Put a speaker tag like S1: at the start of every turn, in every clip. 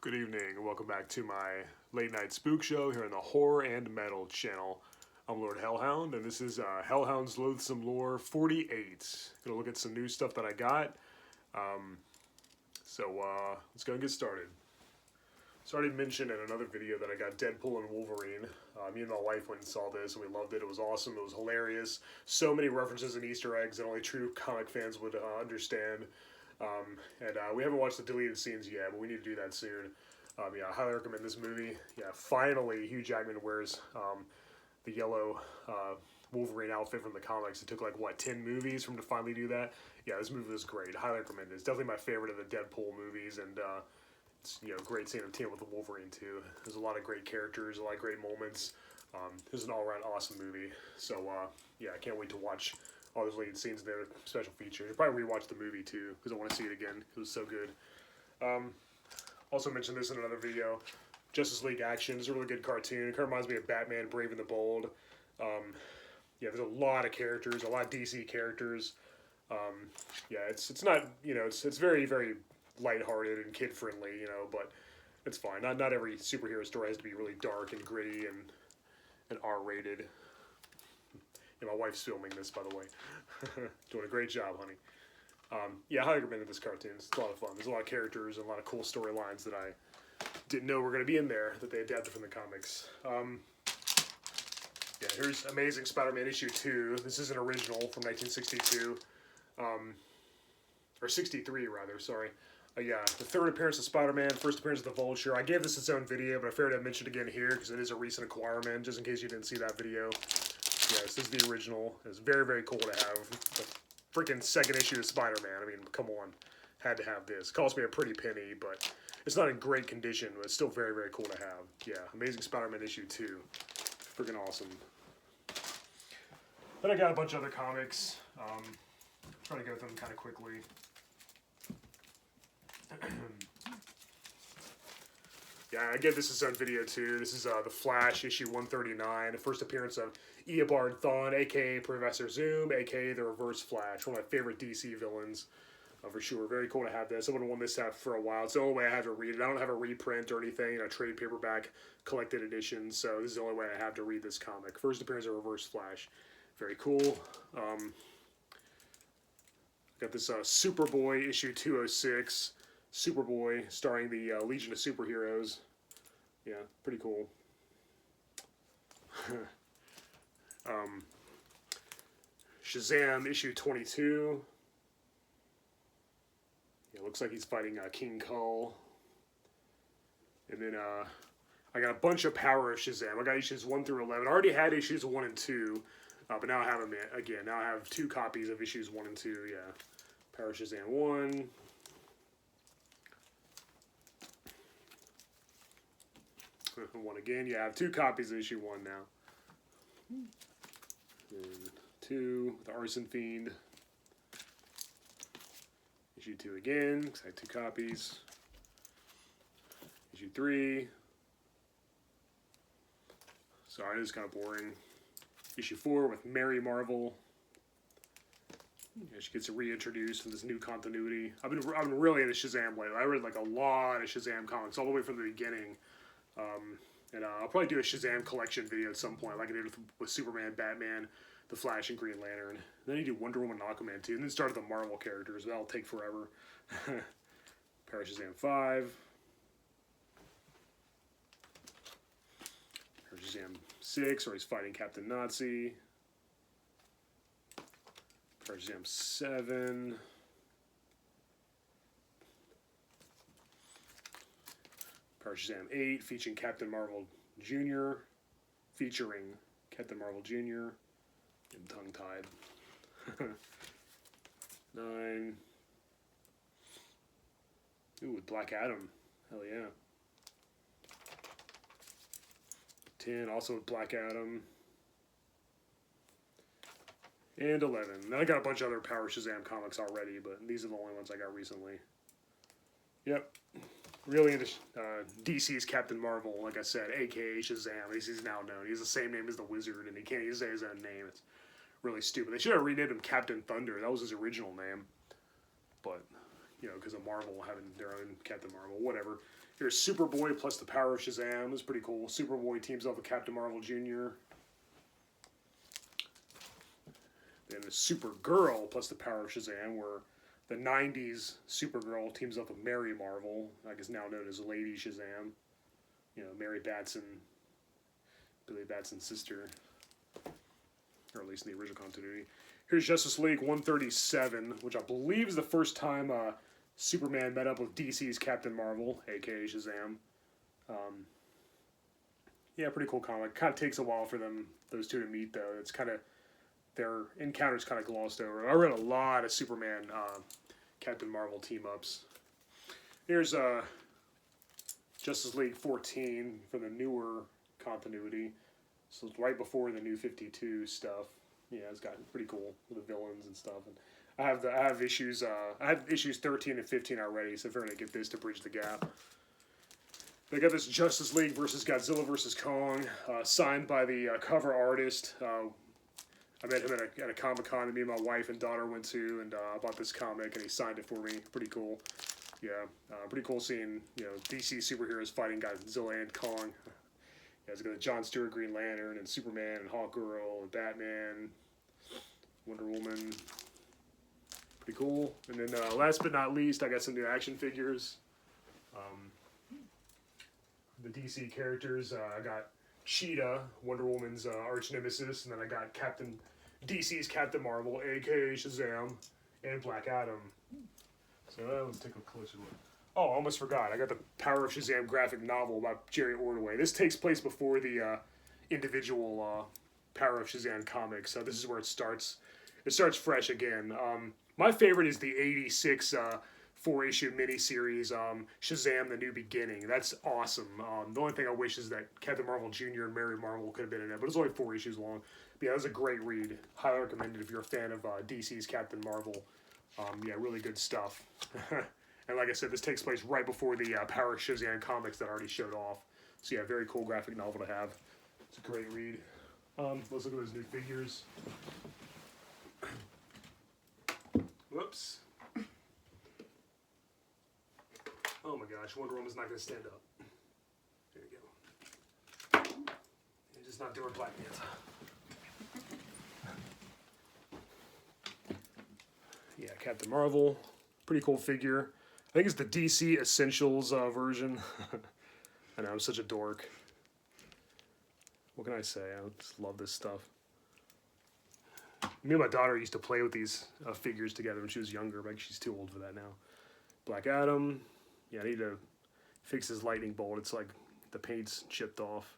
S1: Good evening, and welcome back to my late night spook show here on the Horror and Metal channel. I'm Lord Hellhound, and this is Hellhound's Loathsome Lore 48. Gonna look at some new stuff that I got. Let's go and get started. So I already mentioned in another video that I got Deadpool and Wolverine. Me and my wife went and saw this, and we loved it. It was awesome. It was hilarious. So many references and Easter eggs that only true comic fans would understand. We haven't watched the deleted scenes yet, but we need to do that soon. I highly recommend this movie. Yeah, finally, Hugh Jackman wears the yellow Wolverine outfit from the comics. It took 10 movies for him to finally do that. Yeah, this movie was great. Highly recommend it. It's definitely my favorite of the Deadpool movies, and it's great seeing him team with the Wolverine too. There's a lot of great characters, a lot of great moments. It was an all-around awesome movie. So I can't wait to watch all those deleted scenes there, special features. I'll probably rewatch the movie too, because I want to see it again. It was so good. Also mentioned this in another video. Justice League Action is a really good cartoon. It kind of reminds me of Batman Brave and the Bold. There's a lot of characters, a lot of DC characters. It's not, it's very, very lighthearted and kid-friendly, but it's fine. Not every superhero story has to be really dark and gritty and R-rated. And my wife's filming this, by the way. Doing a great job, honey. I highly recommend this cartoon. It's a lot of fun. There's a lot of characters and a lot of cool storylines that I didn't know were going to be in there that they adapted from the comics. Here's Amazing Spider-Man issue 2. This is an original from 1962. Or 63, rather, sorry. The third appearance of Spider-Man, first appearance of the Vulture. I gave this its own video, but I figured I'd mention it again here because it is a recent acquirement, just in case you didn't see that video. This is the original. It's very, very cool to have. The freaking second issue of Spider-Man. I mean, come on. Had to have this. Cost me a pretty penny, but it's not in great condition, but it's still very, very cool to have. Yeah, Amazing Spider-Man issue 2. Freaking awesome. Then I got a bunch of other comics. Try to go through them kind of quickly. I gave this its own video too. This is The Flash, issue 139. The first appearance of Eobard Thawne, a.k.a. Professor Zoom, a.k.a. the Reverse Flash. One of my favorite DC villains, for sure. Very cool to have this. I would have wanted this to have for a while. It's the only way I have to read it. I don't have a reprint or anything, trade paperback, collected edition, so this is the only way I have to read this comic. First appearance of Reverse Flash. Very cool. Got this Superboy, issue 206. Superboy, starring the Legion of Superheroes. Yeah, pretty cool. Shazam, issue 22. Looks like he's fighting King Kull. And then I got a bunch of Power of Shazam. I got issues 1 through 11. I already had issues 1 and 2, but now I have them again. Now I have 2 copies of issues 1 and 2. Power of Shazam 1. One again. I have 2 copies of issue 1 now. And 2, the Arson Fiend. Issue 2 again, because I have 2 copies. Issue 3. Sorry, this is kind of boring. Issue 4 with Mary Marvel. She gets reintroduced in this new continuity. I've been really into Shazam lately. I read a lot of Shazam comics all the way from the beginning. I'll probably do a Shazam collection video at some point, like I did with Superman, Batman, The Flash, and Green Lantern. And then you do Wonder Woman and Aquaman too, and then start the Marvel characters. That'll take forever. Power Shazam 5. Power Shazam 6, where he's fighting Captain Nazi. Power Shazam 7. Power Shazam 8, featuring Captain Marvel Jr. I'm tongue-tied. 9. Ooh, with Black Adam. Hell yeah. 10, also with Black Adam. And 11. Now I got a bunch of other Power Shazam comics already, but these are the only ones I got recently. Yep. Really into DC's Captain Marvel, like I said, a.k.a. Shazam. He's now known. He has the same name as the Wizard, and he can't even say his own name. It's really stupid. They should have renamed him Captain Thunder. That was his original name. But, because of Marvel having their own Captain Marvel, whatever. Here's Superboy plus the power of Shazam. It's pretty cool. Superboy teams up with Captain Marvel Jr. Then the Supergirl plus the power of Shazam, where the 90s Supergirl teams up with Mary Marvel, I guess now known as Lady Shazam. You know, Mary Batson, Billy Batson's sister, or at least in the original continuity. Here's Justice League 137, which I believe is the first time Superman met up with DC's Captain Marvel, aka Shazam. Yeah, pretty cool comic. Kind of takes a while for those two to meet, though. It's kind of, their encounter's kind of glossed over. I read a lot of Superman Captain Marvel team-ups. Here's Justice League 14 for the newer continuity. So it's right before the New 52 stuff. Yeah, it's got pretty cool with the villains and stuff. And I have issues 13 and 15 already, so if we're gonna get this to bridge the gap. They got this Justice League versus Godzilla versus Kong, signed by the cover artist. I met him at a Comic-Con that me and my wife and daughter went to, and I bought this comic, and he signed it for me. Pretty cool. Yeah, pretty cool seeing, you know, DC superheroes fighting Godzilla and Kong. Yeah, it's got the John Stewart Green Lantern and Superman and Hawkgirl and Batman, Wonder Woman. Pretty cool. And then last but not least, I got some new action figures. The DC characters, I got Cheetah, Wonder Woman's arch nemesis, and then I got DC's Captain Marvel, aka Shazam, and Black Adam. So let's take a closer look. Oh, I almost forgot. I got the Power of Shazam graphic novel by Jerry Ordway. This takes place before the individual Power of Shazam comics. So this is where it starts. It starts fresh again. My favorite is the 86 4-issue miniseries, Shazam: The New Beginning. That's awesome. The only thing I wish is that Captain Marvel Jr. and Mary Marvel could have been in it, but it's only 4 issues long. But yeah, that was a great read. Highly recommended if you're a fan of DC's Captain Marvel. Yeah, really good stuff. And like I said, this takes place right before the Power of Shazam comics that I already showed off. So yeah, very cool graphic novel to have. It's a great read. Let's look at those new figures. Whoops. Oh my gosh, Wonder Woman's not going to stand up. There you go. You're just not doing Black Panther. Yeah, Captain Marvel. Pretty cool figure. I think it's the DC Essentials version. I know, I'm such a dork. What can I say? I just love this stuff. Me and my daughter used to play with these figures together when she was younger, but she's too old for that now. Black Adam. Yeah, I need to fix his lightning bolt. It's like the paint's chipped off.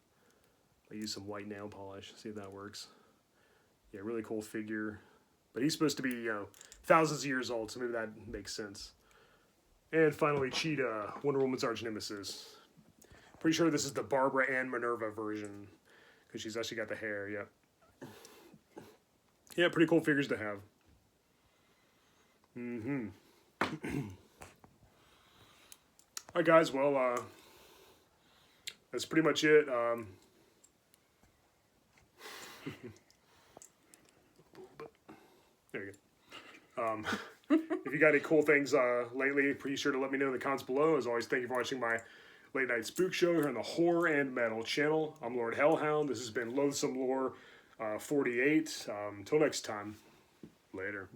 S1: I use some white nail polish. See if that works. Yeah, really cool figure. But he's supposed to be, you know, thousands of years old, so maybe that makes sense. And finally, Cheetah, Wonder Woman's arch nemesis. Pretty sure this is the Barbara Ann Minerva version, because she's actually got the hair, yeah. Yeah, pretty cool figures to have. Alright guys, well, that's pretty much it. There you go. If you got any cool things lately, be sure to let me know in the comments below. As always, thank you for watching my late night spook show here on the Horror and Metal channel. I'm Lord Hellhound. This has been Loathsome Lore 48. Till next time, later.